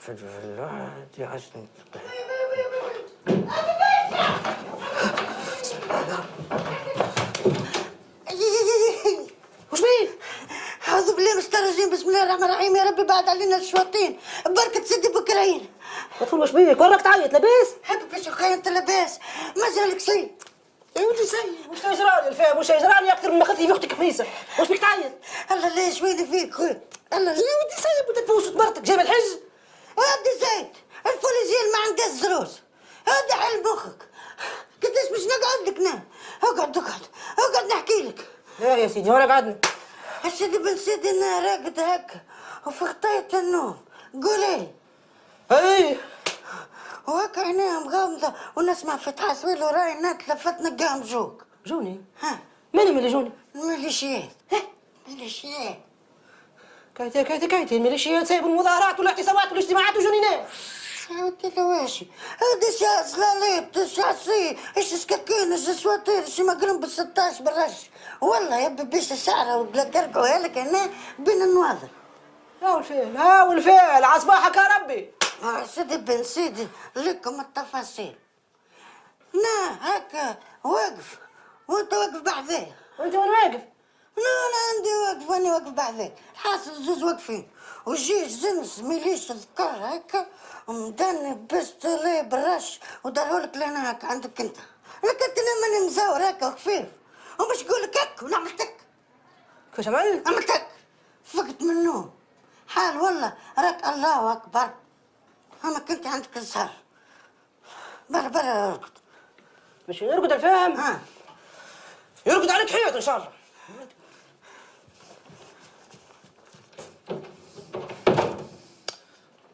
فجر الوعد يعزني. وش بيه؟ أعوذ بالله من الشيطان الرجيم، بسم الله الرحمن الرحيم، يا ربي بعد علينا الشياطين ببركة سيدي بكرين. بطل وش بيك؟ وراك تعيط لاباس؟ حبيبي باش اخويا انت لاباس؟ ما جرالك شيء؟ يا ولدي سيء، وش يجرالي الفهم؟ وش يجرالي اكثر مما خذتي في اختك خميسه؟ وش بيك تعيط؟ الله لا شويني فيك خويا. الله يا ولدي سيء، بدك تفوز مرتك جايب الحج؟ ودي زيد الفوليزيل ما عندها الزروس، هذا حل مخك. قداش باش نقعد لك انا؟ اقعد نحكي لك. لا يا سيدي ولا قعدنا. سيدي بن سيدي انا راقد هكا وفي خطاية النوم، قولي. اي وهكا عينيها مغامضة ونسمع فتحة سويل وراي نات لفتنا قام جوك. جوني؟ ها ماني من اللي جوني؟ الميليشيات. ميليشيات كايتي الميليشيات سايبوا المظاهرات والاعتصامات والاجتماعات وجوني نام. عاودتي لواشي هذا شا سلاليط شاسي ايش سكاكين ايش سواتير ايش مقرن بال16 بالرش. والله يا بيش الشعره وقرقعوا لك هنا بين النواظر. ها والفعل عصباحك يا ربي. سيدي بن سيدي لكم التفاصيل. نا هكا واقف وانت واقف بعديه. وانت وين واقف؟ انا عندي واقف وانا واقف بعدك. الحاصل زوز واقفين وجيش زنس ميليش ذكر هكا ومدني بستولي بالرش ودارهولك لنا هكا عندك انت. انا كنت ماني مزاور هكا وخفيف ومش نقولك هك ونعمل تك. كيفاش عملت؟ عملت تك فقت من النوم حال والله راك الله اكبر. اما كنت عندك الزهر برا ارقد. مش يرقد الفهم؟ ها يرقد عليك حيط ان شاء الله.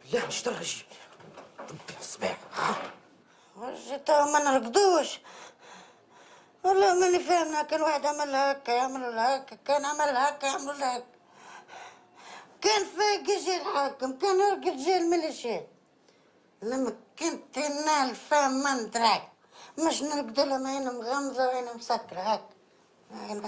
بالله مش درجي ربي الصباح. وجيتها ما نرقدوش. والله ماني فاهمة. كان واحد عملها هكا يعمل هكا، كان عملها هكا يعمل هكا، كان فايق يجي الحاكم، كان يرقد يجي الميليشيات. لما كنت انا الفهم ما ندراك مش نرقد لهم عين مغمضة وعين مسكرة هكا.